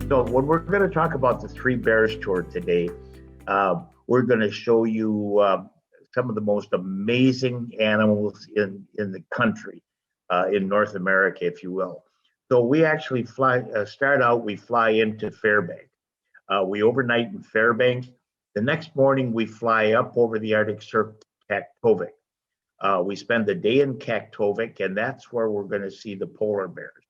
So when we're going to talk about the Three Bears tour today, we're going to show you some of the most amazing animals in the country, in North America, if you will. So we actually we fly into Fairbanks. We overnight in Fairbanks. The next morning, we fly up over the Arctic Circle to Kaktovik. We spend the day in Kaktovik, and that's where we're going to see the polar bears.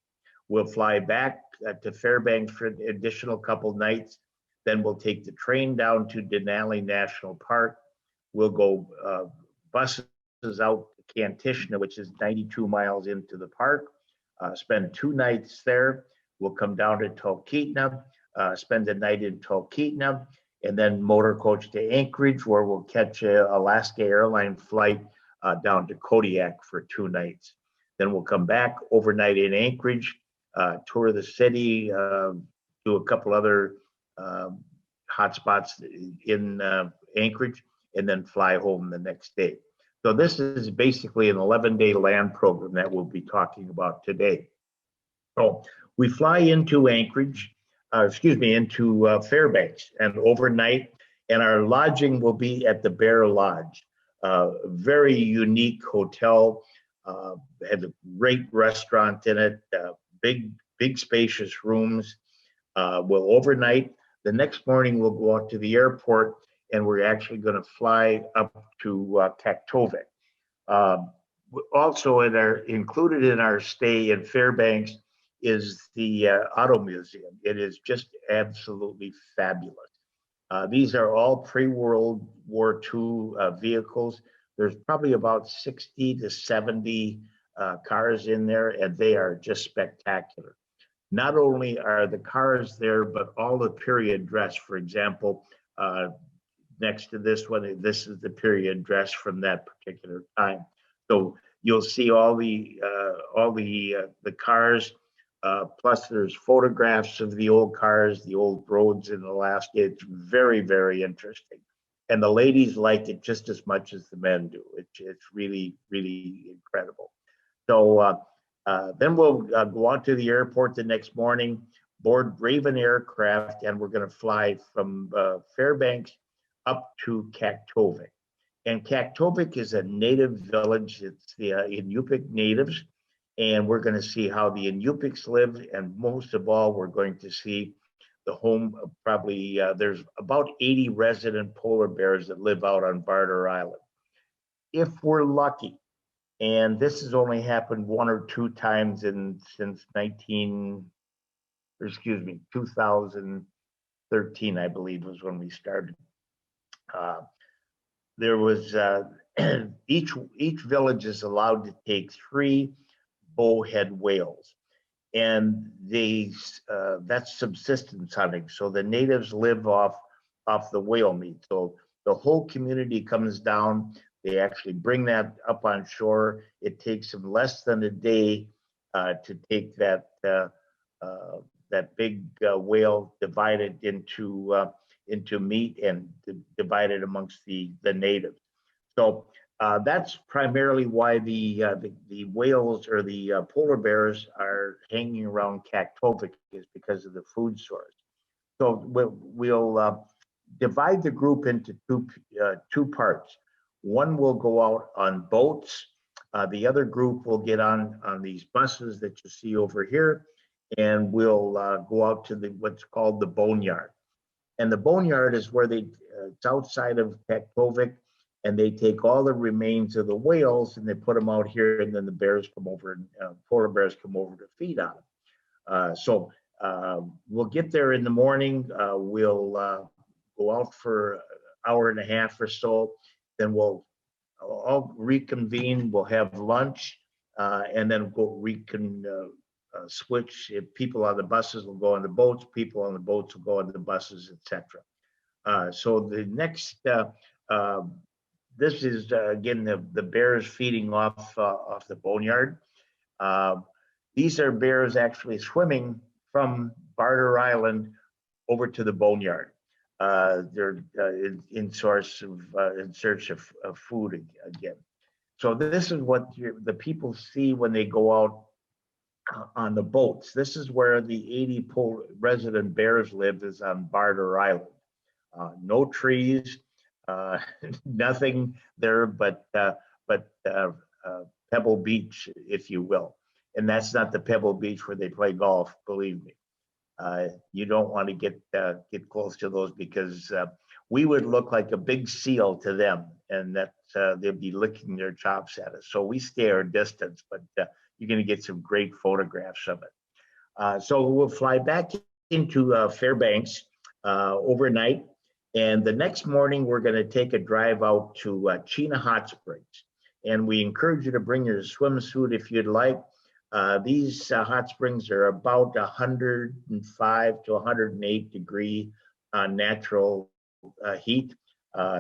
We'll fly back to Fairbanks for an additional couple nights. Then we'll take the train down to Denali National Park. We'll go buses out to Kantishna, which is 92 miles into the park. Spend 2 nights there. We'll come down to Talkeetna, spend the night in Talkeetna, and then motor coach to Anchorage, where we'll catch a Alaska airline flight down to Kodiak for 2 nights. Then we'll come back overnight in Anchorage, tour the city, do a couple other hotspots in Anchorage, and then fly home the next day. So this is basically an 11-day land program that we'll be talking about today. So we fly into Anchorage, into Fairbanks, and overnight, and our lodging will be at the Bear Lodge, very unique hotel, has a great restaurant in it, big spacious rooms. We'll overnight. The next morning we'll go out to the airport, and we're actually going to fly up to Kaktovik. Also included in our stay in Fairbanks is the Auto Museum. It is just absolutely fabulous. These are all pre-World War II vehicles. There's probably about 60 to 70 cars in there, and they are just spectacular. Not only are the cars there, but all the period dress. For example, next to this one, this is the period dress from that particular time. So you'll see all the cars. Plus, there's photographs of the old cars, the old roads in Alaska. It's very, very interesting, and the ladies like it just as much as the men do. It's really, really incredible. So then we'll go out to the airport the next morning, board Raven aircraft, and we're going to fly from Fairbanks up to Kaktovik. And Kaktovik is a native village. It's the Inupiaq natives, and we're going to see how the Inupiaqs live, and most of all, we're going to see the home of probably, there's about 80 resident polar bears that live out on Barter Island. If we're lucky, and this has only happened 1 or 2 times since 2013, I believe, was when we started. There was each village is allowed to take 3 bowhead whales, and that's subsistence hunting. So the natives live off the whale meat. So the whole community comes down. They actually bring that up on shore. It takes them less than a day to take that big whale, divide it into meat, and divide it amongst the natives. So that's primarily why the whales or the polar bears are hanging around Kaktovik, is because of the food source. So we'll divide the group into two parts. One will go out on boats. The other group will get on these buses that you see over here, and we'll go out to what's called the boneyard. And the boneyard is where it's outside of Kaktovik, and they take all the remains of the whales and they put them out here, and then the bears come over, and polar bears come over to feed on them. So we'll get there in the morning. We'll go out for an hour and a half or so. Then we'll all reconvene. We'll have lunch, and then we'll switch. If people on the buses will go on the boats, people on the boats will go on the buses, etc. So the next, this is again the bears feeding off the boneyard. These are bears actually swimming from Barter Island over to the boneyard. They're in search of food again. So this is what the people see when they go out on the boats. This is where the 80 resident bears live, is on Barter Island. No trees, nothing there but Pebble Beach, if you will. And that's not the Pebble Beach where they play golf, believe me. You don't want to get close to those, because we would look like a big seal to them, and that they'd be licking their chops at us. So we stay our distance, but you're going to get some great photographs of it. So we'll fly back into Fairbanks overnight, and the next morning we're going to take a drive out to Chena Hot Springs. And we encourage you to bring your swimsuit if you'd like. These hot springs are about 105 to 108 degree natural heat.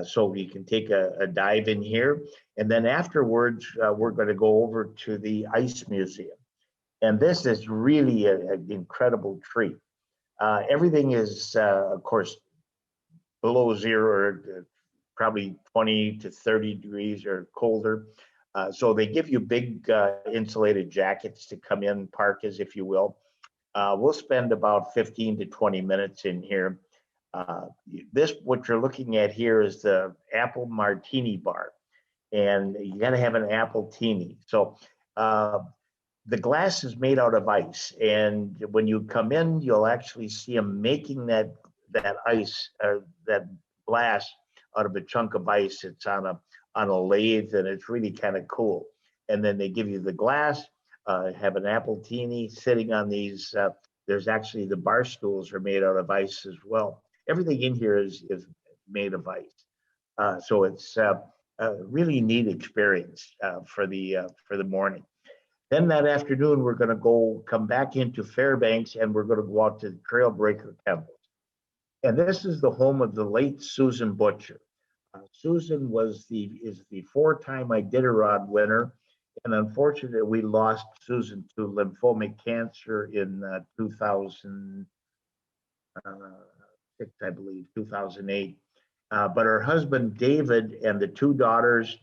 So you can take a dive in here. And then afterwards, we're going to go over to the Ice Museum. And this is really an incredible treat. Everything is, of course, below zero, or probably 20 to 30 degrees or colder. So they give you big insulated jackets to come in, parkas, if you will. We'll spend about 15 to 20 minutes in here. What you're looking at here is the apple martini bar, and you got to have an apple teeny. So the glass is made out of ice, and when you come in, you'll actually see them making that ice, that glass, out of a chunk of ice. It's on a lathe, and it's really kind of cool. And then they give you the glass, have an apple teeny sitting on these. There's actually, the bar stools are made out of ice as well. Everything in here is made of ice. So it's a really neat experience for the morning. Then that afternoon, we're going to come back into Fairbanks, and we're going to go out to the Trailbreaker Kennels. And this is the home of the late Susan Butcher. Susan is the 4-time Iditarod winner, and unfortunately, we lost Susan to lymphomic cancer in 2006, I believe, 2008. But her husband David and the 2 daughters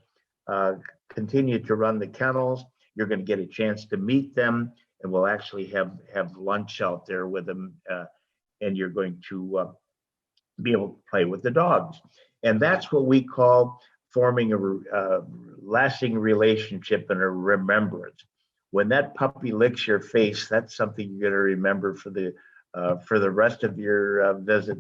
continue to run the kennels. You're going to get a chance to meet them, and we'll actually have lunch out there with them, and you're going to be able to play with the dogs. And that's what we call forming a lasting relationship and a remembrance. When that puppy licks your face, that's something you're going to remember for the rest of your visit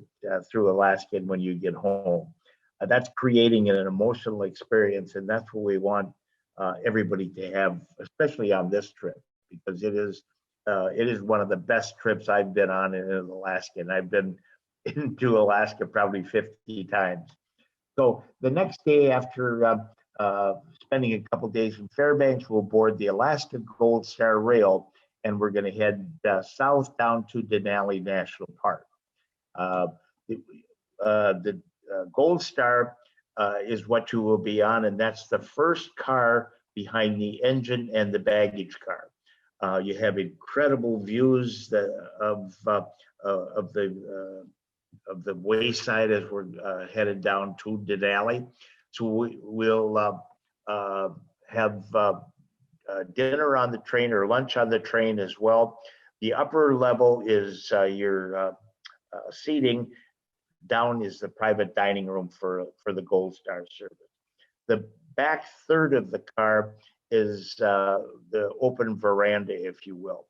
through Alaska and when you get home. That's creating an emotional experience, and that's what we want everybody to have, especially on this trip, because it is one of the best trips I've been on in Alaska, and I've been into Alaska probably 50 times. So the next day, after spending a couple days in Fairbanks, we'll board the Alaska Gold Star Rail, and we're going to head south down to Denali National Park. The Gold Star is what you will be on, and that's the first car behind the engine and the baggage car. You have incredible views of the wayside as we're headed down to Denali. So we'll have dinner on the train, or lunch on the train as well. The upper level is your seating. Down is the private dining room for the Gold Star service. The back third of the car is the open veranda, if you will.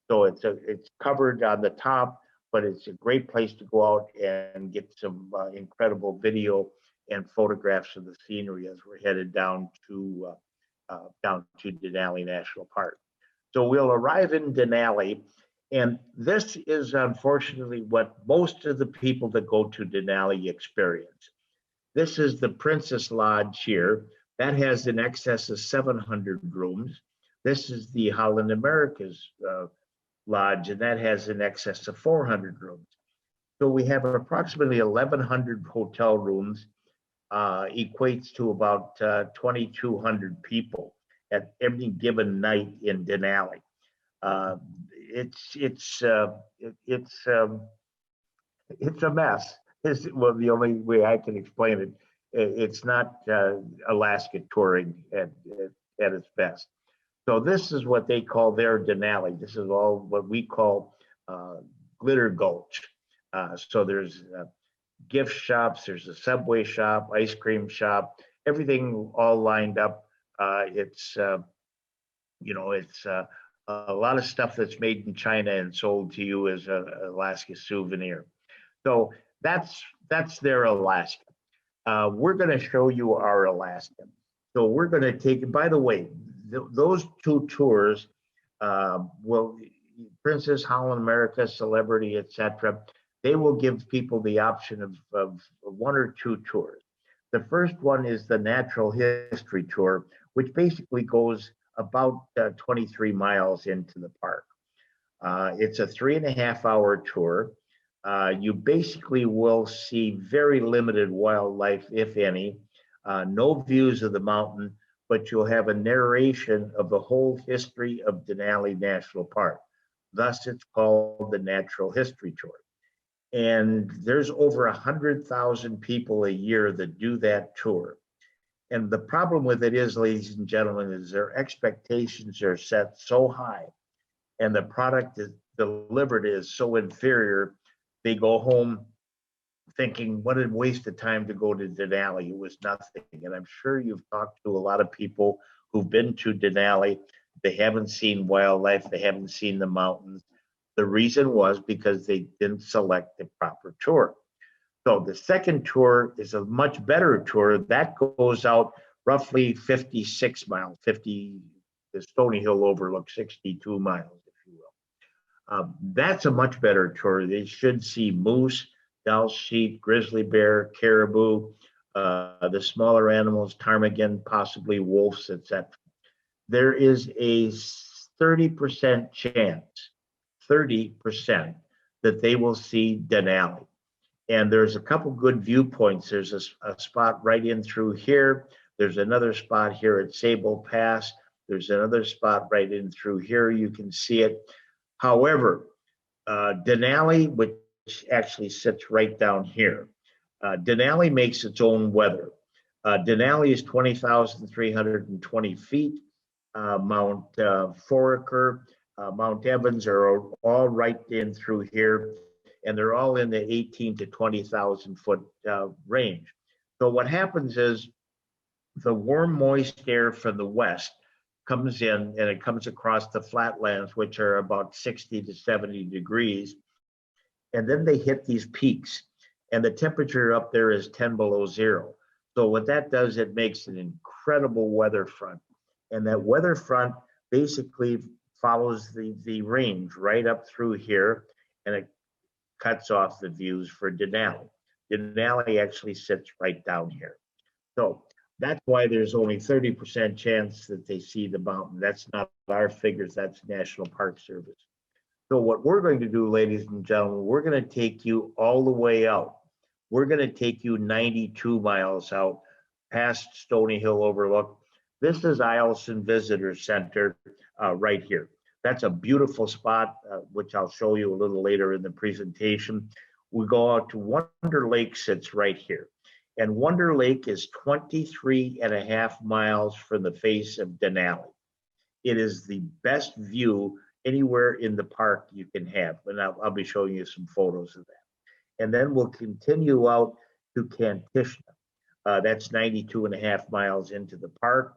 So it's covered on the top, but it's a great place to go out and get some incredible video and photographs of the scenery as we're headed down to Denali National Park. So we'll arrive in Denali, and this is unfortunately what most of the people that go to Denali experience. This is the Princess Lodge here. That has in excess of 700 rooms. This is the Holland America's Lodge, and that has in excess of 400 rooms. So we have approximately 1,100 hotel rooms, equates to about 2,200 people at every given night in Denali. It's a mess. Well, the only way I can explain it. It's not Alaska touring at at its best. So this is what they call their Denali. This is all what we call Glitter Gulch. So there's gift shops, there's a Subway shop, ice cream shop, everything all lined up. It's it's a lot of stuff that's made in China and sold to you as a Alaska souvenir. So that's their Alaska. We're going to show you our Alaska. So we're going to take. By the way, those two tours will Princess, Holland America, Celebrity, etc. They will give people the option of one or two tours. The first one is the Natural History Tour, which basically goes about 23 miles into the park. It's a 3.5-hour tour. You basically will see very limited wildlife, if any, no views of the mountain, but you'll have a narration of the whole history of Denali National Park. Thus, it's called the Natural History Tour. And there's over 100,000 people a year that do that tour. And the problem with it is, ladies and gentlemen, is their expectations are set so high and the product is delivered is so inferior, they go home thinking, what a waste of time to go to Denali. It was nothing. And I'm sure you've talked to a lot of people who've been to Denali. They haven't seen wildlife. They haven't seen the mountains. The reason was because they didn't select the proper tour. So the second tour is a much better tour. That goes out roughly 56 miles, the Stony Hill Overlook, 62 miles, if you will. That's a much better tour. They should see moose, Dall sheep, grizzly bear, caribou, the smaller animals, ptarmigan, possibly wolves, etc. There is a 30% chance, 30%, that they will see Denali. And there's a couple good viewpoints. There's a spot right in through here. There's another spot here at Sable Pass. There's another spot right in through here. You can see it. However, Denali, which actually sits right down here, Denali makes its own weather. Denali is 20,320 feet. Mount Foraker, Mount Evans are all right in through here, and they're all in the 18 to 20,000 foot range. So what happens is the warm, moist air from the west comes in and it comes across the flatlands, which are about 60 to 70 degrees. And then they hit these peaks, and the temperature up there is 10 below zero. So what that does, it makes an incredible weather front. And that weather front basically follows the range right up through here, and it cuts off the views for Denali. Denali actually sits right down here. So that's why there's only 30% chance that they see the mountain. That's not our figures, that's National Park Service. So what we're going to do, ladies and gentlemen, we're going to take you all the way out. We're going to take you 92 miles out past Stony Hill Overlook. This is Eielson Visitor Center right here. That's a beautiful spot, which I'll show you a little later in the presentation. We go out to Wonder Lake, sits right here. And Wonder Lake is 23.5 miles from the face of Denali. It is the best view anywhere in the park you can have. And I'll be showing you some photos of that. And then we'll continue out to Kantishna. That's 92.5 miles into the park.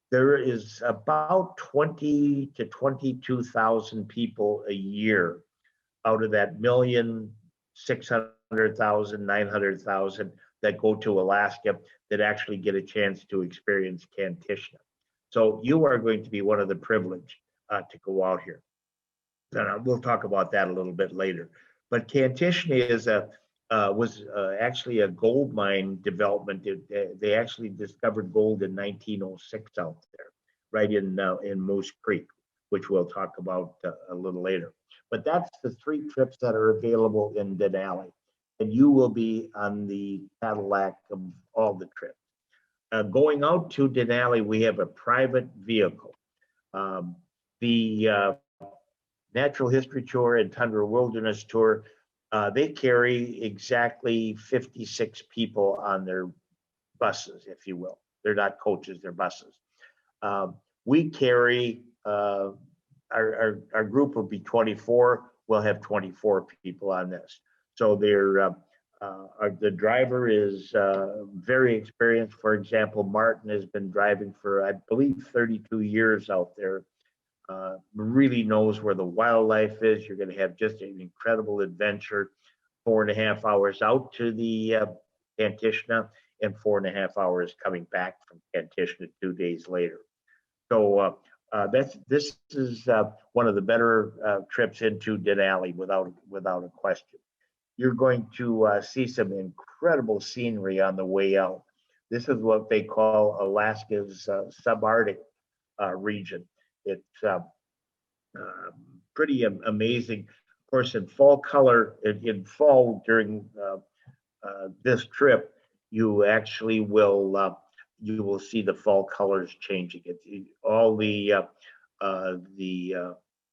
There is about 20 to 22,000 people a year out of that 1,600,000, 900,000 that go to Alaska that actually get a chance to experience Kantishna. So you are going to be one of the privileged to go out here. And we'll talk about that a little bit later. But Kantishna was actually a gold mine development. They actually discovered gold in 1906 out there, right in Moose Creek, which we'll talk about a little later. But that's the 3 trips that are available in Denali, and you will be on the Cadillac of all the trips. Going out to Denali, we have a private vehicle. The Natural History Tour and Tundra Wilderness Tour, they carry exactly 56 people on their buses, if you will. They're not coaches, they're buses. We carry, our group will be 24. We'll have 24 people on this. So the driver is very experienced. For example, Martin has been driving for, I believe, 32 years out there. Really knows where the wildlife is. You're going to have just an incredible adventure. 4.5 hours out to the Kantishna and 4.5 hours coming back from Kantishna 2 days later. So this is one of the better trips into Denali without a question. You're going to see some incredible scenery on the way out. This is what they call Alaska's subarctic region. It's pretty amazing. Of course, in fall color, in fall during this trip, you actually will you will see the fall colors changing. All the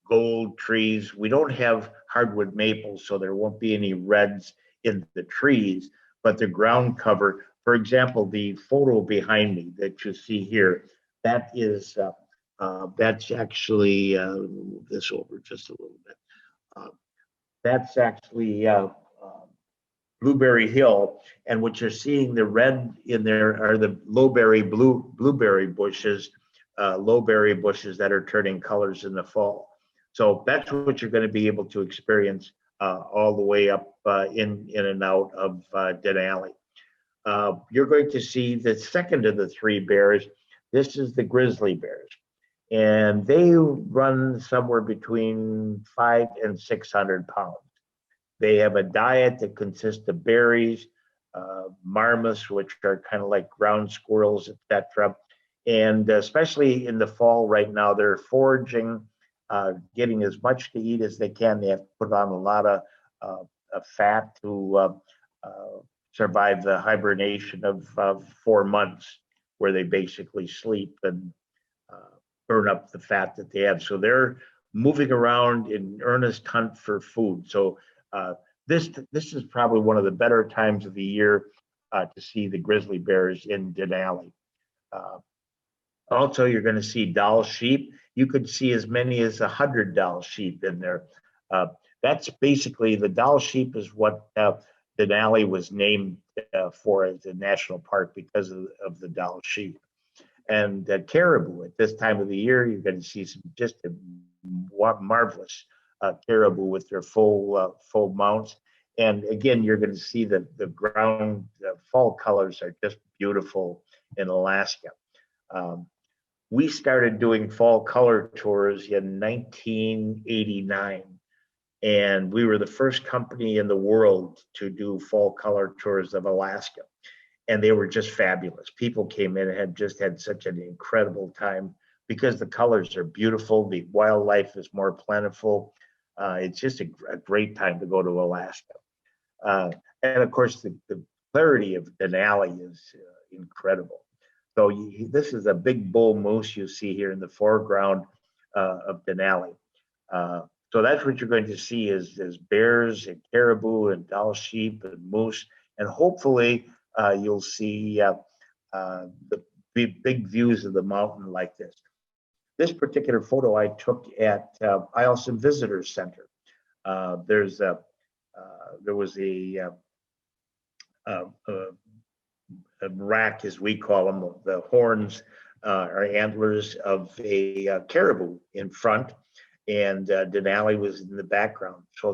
gold trees. We don't have hardwood maples, so there won't be any reds in the trees, but the ground cover, for example, the photo behind me that you see here, that is, that's actually, move this over just a little bit. That's actually Blueberry Hill, and what you're seeing, the red in there are the blueberry bushes, that are turning colors in the fall. So that's what you're going to be able to experience all the way up in and out of Denali. You're going to see the second of the three bears. This is the grizzly bears, and they run somewhere between 500 and 600 pounds. They have a diet that consists of berries, marmots, which are kind of like ground squirrels, etc. And especially in the fall right now, they're foraging, getting as much to eat as they can. They have to put on a lot of fat to survive the hibernation of 4 months, where they basically sleep and burn up the fat that they have. So they're moving around in earnest hunt for food. So this is probably one of the better times of the year to see the grizzly bears in Denali. Also, you're going to see Dall sheep. You could see as many as 100 Dall sheep in there. That's basically, the Dall sheep is what Denali was named for as a national park because of the Dall sheep. And caribou, at this time of the year, you're going to see some just marvelous caribou with their full mounts. And again, you're going to see the ground, the fall colors are just beautiful in Alaska. We started doing fall color tours in 1989, and we were the first company in the world to do fall color tours of Alaska. And they were just fabulous. People came in and had such an incredible time because the colors are beautiful. The wildlife is more plentiful. It's just a great time to go to Alaska. And of course, the clarity of Denali is incredible. So this is a big bull moose you see here in the foreground of Denali. So that's what you're going to see is bears and caribou and Dall sheep and moose, and hopefully you'll see the big views of the mountain like this. This particular photo I took at Eielson Visitor Center. There was a rack, as we call them, the horns or antlers of a caribou in front, and Denali was in the background. So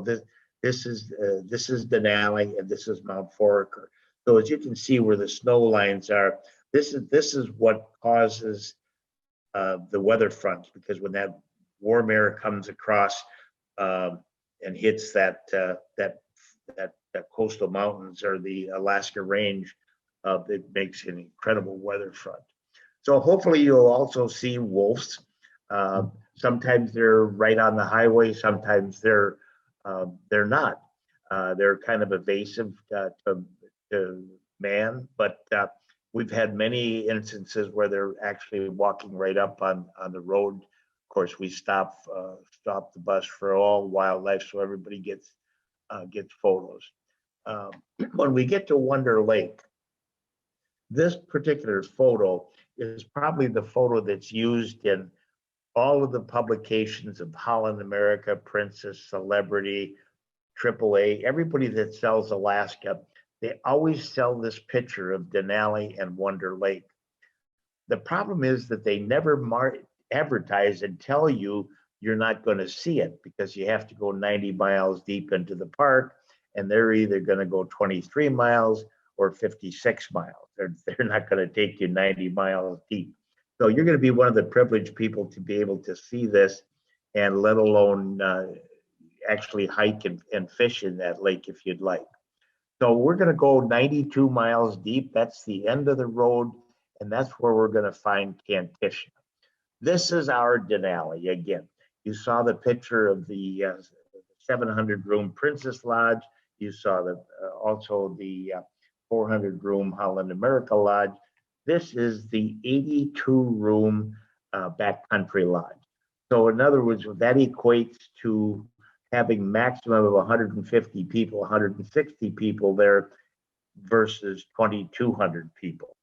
this is Denali, and this is Mount Foraker. So as you can see where the snow lines are, this is what causes the weather fronts, because when that warm air comes across and hits that coastal mountains or the Alaska range, it makes an incredible weather front. So hopefully you'll also see wolves. Sometimes they're right on the highway. Sometimes they're not. They're kind of evasive to man, but we've had many instances where they're actually walking right up on the road. Of course, we stop the bus for all wildlife, so everybody gets photos. When we get to Wonder Lake, this particular photo is probably the photo that's used in all of the publications of Holland America, Princess, Celebrity, AAA, everybody that sells Alaska, they always sell this picture of Denali and Wonder Lake. The problem is that they never advertise and tell you you're not going to see it because you have to go 90 miles deep into the park, and they're either going to go 23 miles or 56 miles. They're not going to take you 90 miles deep. So you're going to be one of the privileged people to be able to see this, and let alone actually hike and fish in that lake if you'd like. So we're going to go 92 miles deep. That's the end of the road, and that's where we're going to find Kantishna. This is our Denali again. You saw the picture of the 700-room Princess Lodge. You saw also the 400-room Holland America Lodge. This is the 82-room backcountry lodge. So in other words, that equates to having maximum of 150 people, 160 people there versus 2,200 people.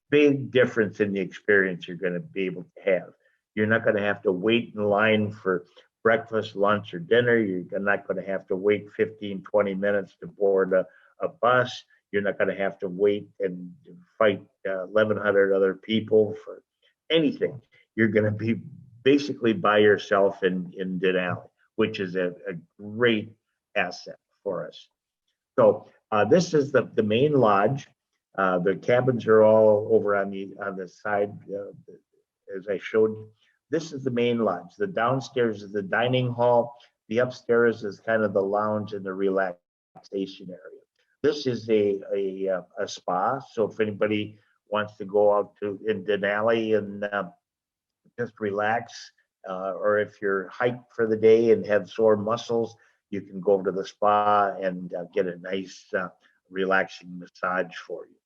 Big difference in the experience you're going to be able to have. You're not going to have to wait in line for breakfast, lunch, or dinner. You're not going to have to wait 15, 20 minutes to board a bus. You're not going to have to wait and fight 1,100 other people for anything. You're going to be basically by yourself in Denali, which is a great asset for us. So this is the main lodge. The cabins are all over on the side, as I showed. This is the main lodge. The downstairs is the dining hall. The upstairs is kind of the lounge and the relaxation area. This is a spa. So if anybody wants to go out in Denali and just relax, or if you're hiked for the day and have sore muscles, you can go to the spa and get a nice relaxing massage for you.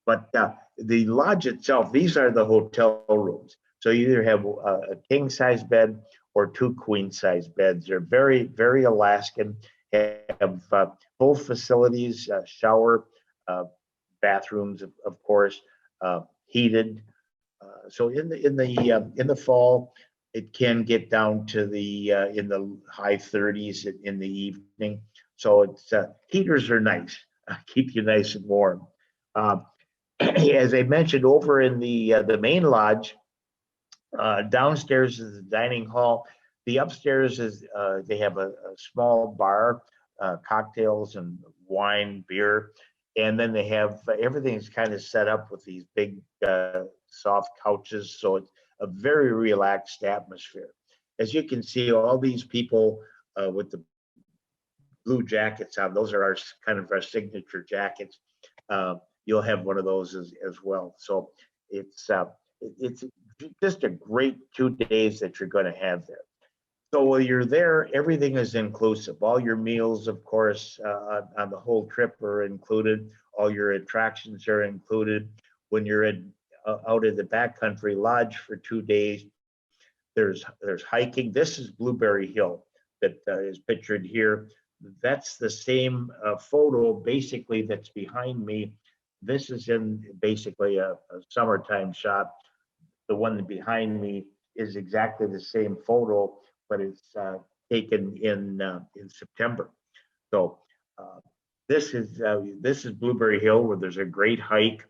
But the lodge itself, these are the hotel rooms. So you either have a king size bed or 2 queen size beds. They're very, very Alaskan, have full facilities, shower, bathrooms, of course, heated. So in the fall, it can get down to in the high 30s in the evening. So it's heaters are nice, keep you nice and warm. As I mentioned, over in the main lodge, downstairs is the dining hall. The upstairs is they have a small bar, cocktails and wine, beer, and then they have everything's kind of set up with these big soft couches. So it's a very relaxed atmosphere. As you can see, all these people with the blue jackets on, those are our signature jackets. You'll have one of those as well. So it's just a great 2 days that you're going to have there. So while you're there, everything is inclusive. All your meals, of course, on the whole trip are included. All your attractions are included. When you're out at the backcountry lodge for 2 days, there's hiking. This is Blueberry Hill that is pictured here. That's the same photo basically that's behind me. This is in basically a summertime shot. The one behind me is exactly the same photo, but it's taken in September. So this is Blueberry Hill, where there's a great hike.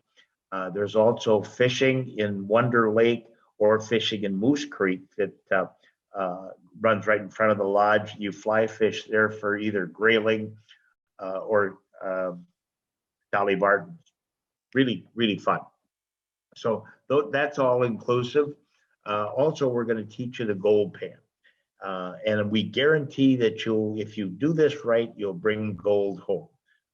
There's also fishing in Wonder Lake or fishing in Moose Creek that runs right in front of the lodge. You fly fish there for either grayling or Dolly Varden. Really, really fun. So that's all inclusive. Also, we're going to teach you the gold pan. And we guarantee that if you do this right, you'll bring gold home.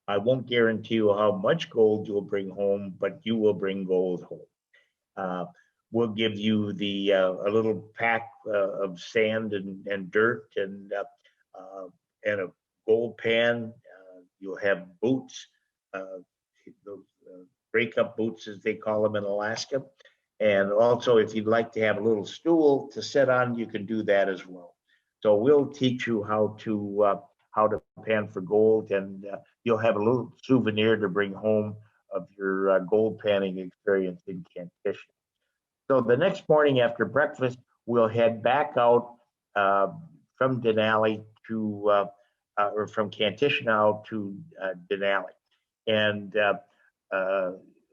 I won't guarantee you how much gold you'll bring home, but you will bring gold home. We'll give you a little pack of sand and dirt and a gold pan. You'll have boots, those breakup boots as they call them in Alaska. And also, if you'd like to have a little stool to sit on, you can do that as well. So we'll teach you how to pan for gold, and you'll have a little souvenir to bring home of your gold panning experience in Kantishna. So the next morning after breakfast, we'll head back out from Denali or from Kantishna out to Denali. And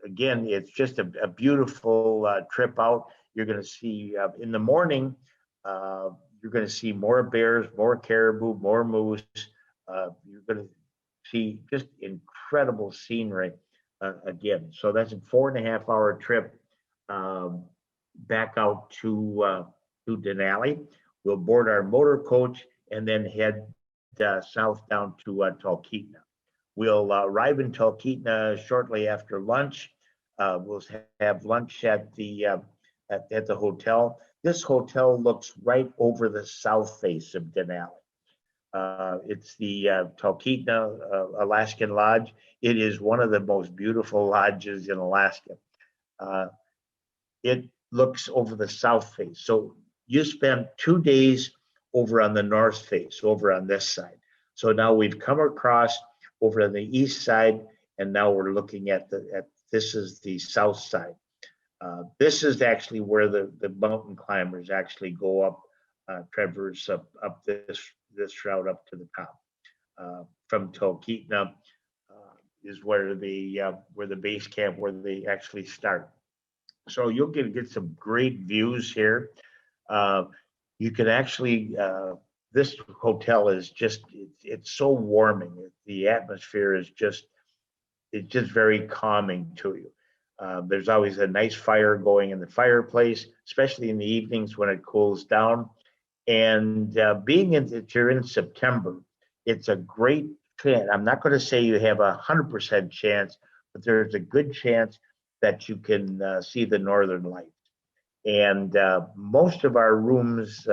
again, it's just a beautiful trip out. You're going to see in the morning, you're going to see more bears, more caribou, more moose. You're going to see just incredible scenery again. So that's a 4.5 hour trip back out to Denali. We'll board our motor coach and then head south down to Talkeetna. We'll arrive in Talkeetna shortly after lunch. We'll have lunch at the hotel. This hotel looks right over the south face of Denali. It's the Talkeetna Alaskan Lodge. It is one of the most beautiful lodges in Alaska. It looks over the south face. So you spend 2 days over on the north face, over on this side. So now we've come across over on the east side, and now we're looking at this is the south side. This is actually where the mountain climbers actually go up, traverse up this route up to the top. From Talkeetna is where the base camp, where they actually start. So you'll get some great views here. You can actually this hotel is just it's so warming. The atmosphere is just very calming to you. There's always a nice fire going in the fireplace, especially in the evenings when it cools down. And being that you're in September, it's a great chance. I'm not going to say you have 100% chance, but there's a good chance that you can see the northern lights. And most of our rooms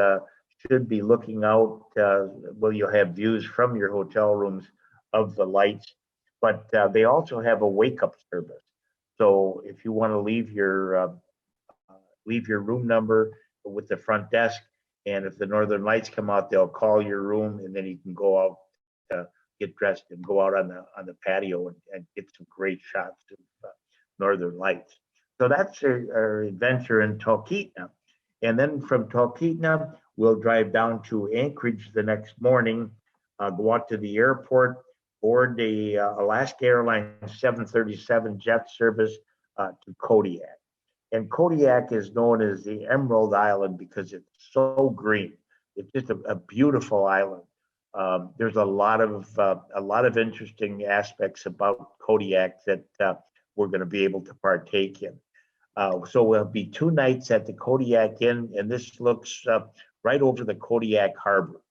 should be looking out. Well, you'll have views from your hotel rooms of the lights, but they also have a wake-up service. So if you want to leave your room number with the front desk, and if the northern lights come out, they'll call your room, and then you can go out, get dressed, and go out on the patio and get some great shots of northern lights. So that's our adventure in Talkeetna. And then from Talkeetna, we'll drive down to Anchorage the next morning, go out to the airport, board the Alaska Airlines 737 jet service to Kodiak. And Kodiak is known as the Emerald Island because it's so green. It's just a beautiful island. There's a lot of interesting aspects about Kodiak that we're going to be able to partake in. So we'll be 2 nights at the Kodiak Inn, and this looks right over the Kodiak Harbor.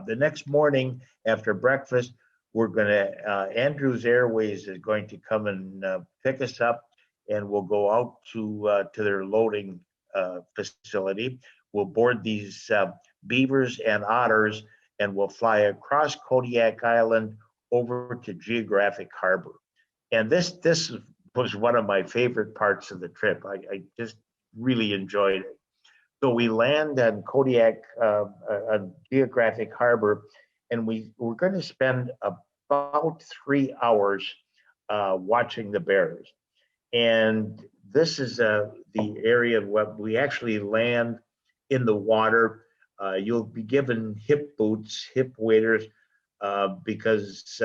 The next morning after breakfast, we're going to Andrews Airways is going to come and pick us up, and we'll go out to their loading facility. We'll board these beavers and otters, and we'll fly across Kodiak Island over to Geographic Harbor. And this was one of my favorite parts of the trip. I just really enjoyed it. So we land on Kodiak, on Geographic Harbor, and we're going to spend about 3 hours watching the bears. And this is the area where we actually land in the water. You'll be given hip boots, hip waders, because,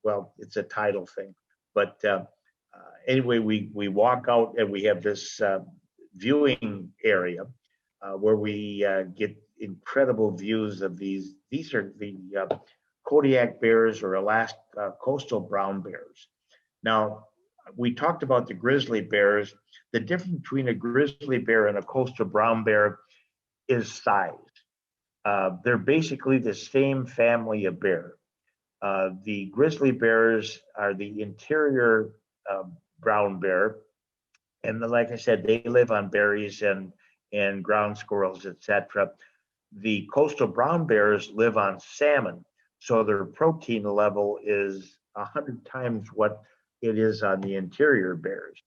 well, it's a tidal thing. But anyway, we walk out and we have this viewing area where we get incredible views of these. These are the Kodiak bears or Alaska coastal brown bears. Now, we talked about the grizzly bears. The difference between a grizzly bear and a coastal brown bear is size. They're basically the same family of bear. The grizzly bears are the interior brown bear, and like I said, they live on berries and ground squirrels, etc. The coastal brown bears live on salmon, so their protein level is 100 times what it is on the interior bears.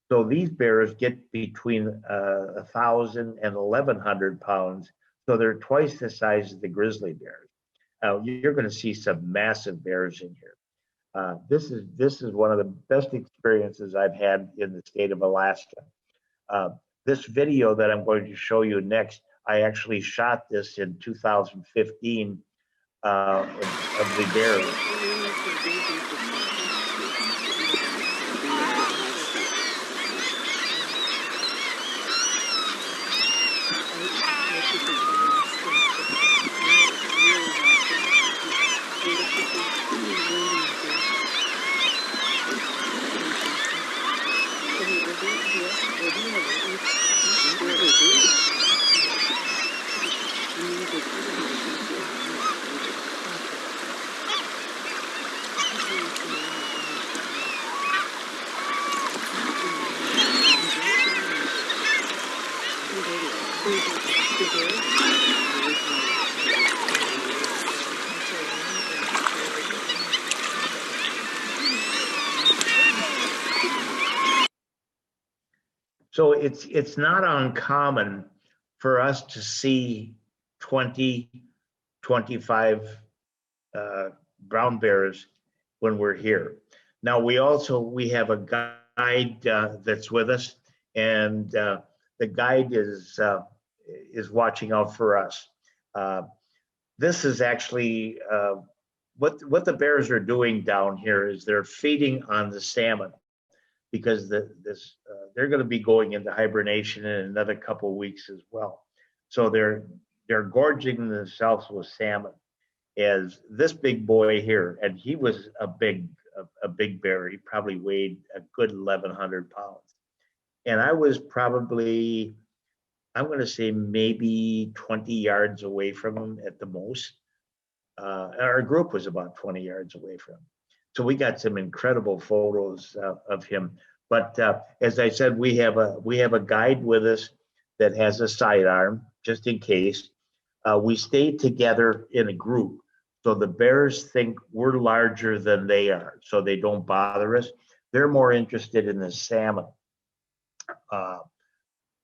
So these bears get between 1,000 and 1,100 pounds, so they're twice the size of the grizzly bears. You're going to see some massive bears in here. This is one of the best experiences I've had in the state of Alaska. This video that I'm going to show you next, I actually shot this in 2015 of the bears. So it's not uncommon for us to see 20, 25 brown bears when we're here. Now we have a guide that's with us, and the guide is watching out for us. This is actually what the bears are doing down here is they're feeding on the salmon, because they're going to be going into hibernation in another couple of weeks as well. So they're gorging themselves with salmon. As this big boy here, and he was a big bear. He probably weighed a good 1,100 pounds. And I was probably, I'm going to say maybe 20 yards away from him at the most. Our group was about 20 yards away from him. So we got some incredible photos of him. But as I said, we have a guide with us that has a sidearm just in case. We stay together in a group, so the bears think we're larger than they are, so they don't bother us. They're more interested in the salmon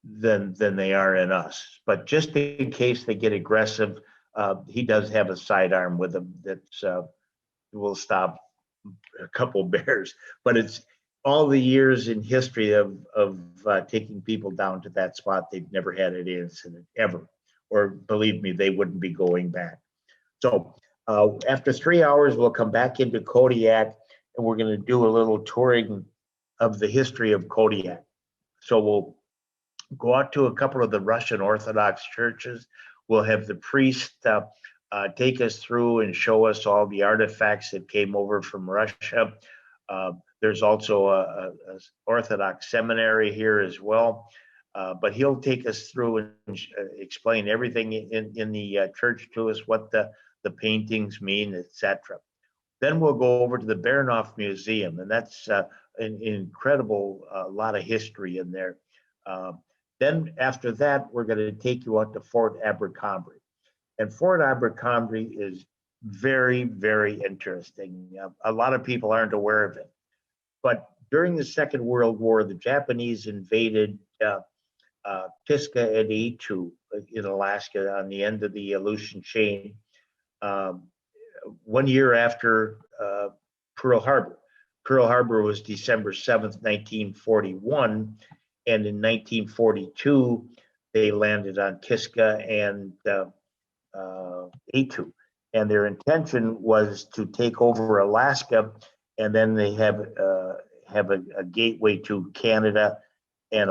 than they are in us. But just in case they get aggressive, he does have a sidearm with him that will stop a couple bears. But it's all the years in history of taking people down to that spot, they've never had an incident ever. Or believe me, they wouldn't be going back. So after 3 hours, we'll come back into Kodiak, and we're going to do a little touring of the history of Kodiak. So we'll go out to a couple of the Russian Orthodox churches. We'll have the priest take us through and show us all the artifacts that came over from Russia. There's also a Orthodox seminary here as well. But he'll take us through and explain everything in the church to us, what the paintings mean, etc. Then we'll go over to the Baranof Museum, and that's an incredible lot of history in there. Then after that, we're going to take you out to Fort Abercrombie. And Fort Abercrombie is very, very interesting. A lot of people aren't aware of it. But during the Second World War, the Japanese invaded Kiska and Etu in Alaska on the end of the Aleutian chain 1 year after Pearl Harbor. Pearl Harbor was December 7th, 1941, and in 1942 they landed on Kiska and Etu, and their intention was to take over Alaska, and then they have a gateway to Canada and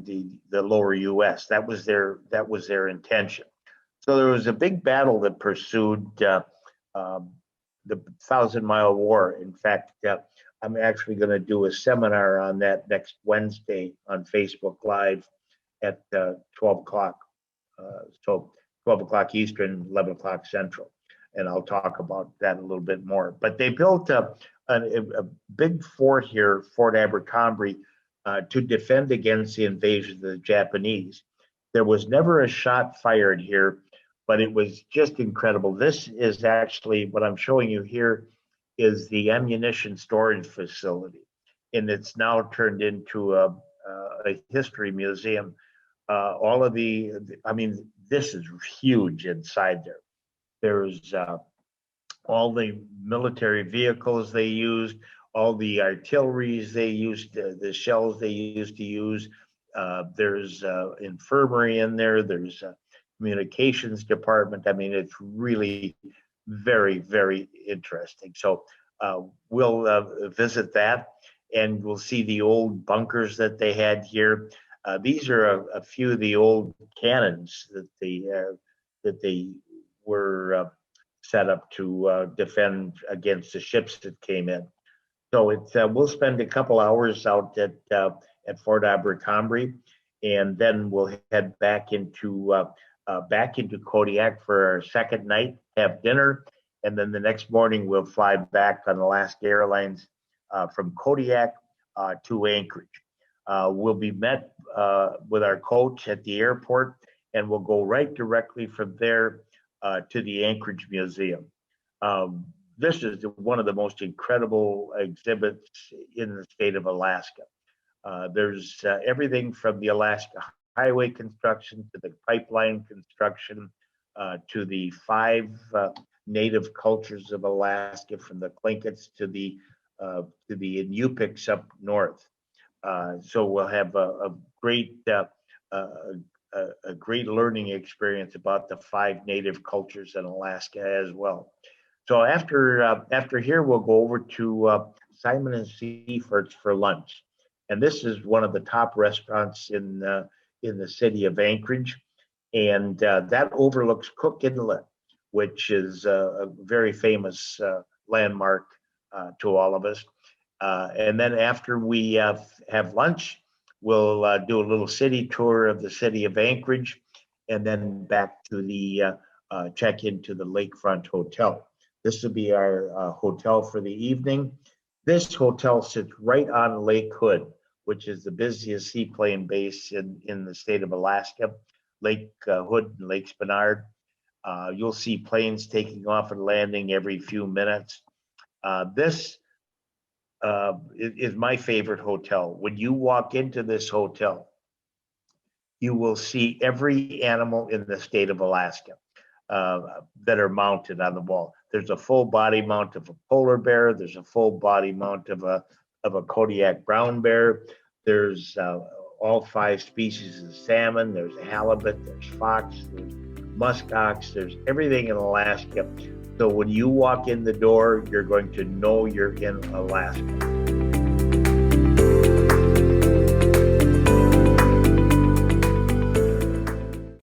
the lower U.S. That was their intention. So there was a big battle that pursued the 1,000-Mile War. In fact, I'm actually going to do a seminar on that next Wednesday on Facebook Live at 12 o'clock. So 12 o'clock Eastern, 11 o'clock Central, and I'll talk about that a little bit more. But they built a big fort here, Fort Abercrombie, to defend against the invasion of the Japanese. There was never a shot fired here, but it was just incredible. This is actually what I'm showing you here is the ammunition storage facility, and it's now turned into a history museum. All of I mean, this is huge inside there. There's all the military vehicles they used, all the artilleries they used, the shells they used to use. There's infirmary in there. There's a communications department. I mean, it's really very, very interesting. So we'll visit that, and we'll see the old bunkers that they had here. These are a few of the old cannons that they were set up to defend against the ships that came in. So we'll spend a couple hours out at Fort Abercrombie, and then we'll head back into Kodiak for our second night, have dinner, and then the next morning we'll fly back on Alaska Airlines from Kodiak to Anchorage. We'll be met with our coach at the airport, and we'll go right directly from there to the Anchorage Museum. This is one of the most incredible exhibits in the state of Alaska. There's everything from the Alaska highway construction to the pipeline construction to the 5 native cultures of Alaska, from the Tlinkits to the Inupics up north. So we'll have a great learning experience about the 5 native cultures in Alaska as well. So after here, we'll go over to Simon and Seaford's for lunch, and this is one of the top restaurants in the city of Anchorage, and that overlooks Cook Inlet, which is a very famous landmark to all of us. And then after we have lunch, we'll do a little city tour of the city of Anchorage, and then back to the check into the Lakefront Hotel. This will be our hotel for the evening. This hotel sits right on Lake Hood, which is the busiest seaplane base in the state of Alaska. Lake Hood and Lake Spenard. You'll see planes taking off and landing every few minutes. This is my favorite hotel. When you walk into this hotel, you will see every animal in the state of Alaska that are mounted on the wall. There's a full body mount of a polar bear. There's a full body mount of a Kodiak brown bear. There's all 5 species of salmon. There's halibut. There's fox. There's muskox. There's everything in Alaska. So when you walk in the door, you're going to know you're in Alaska.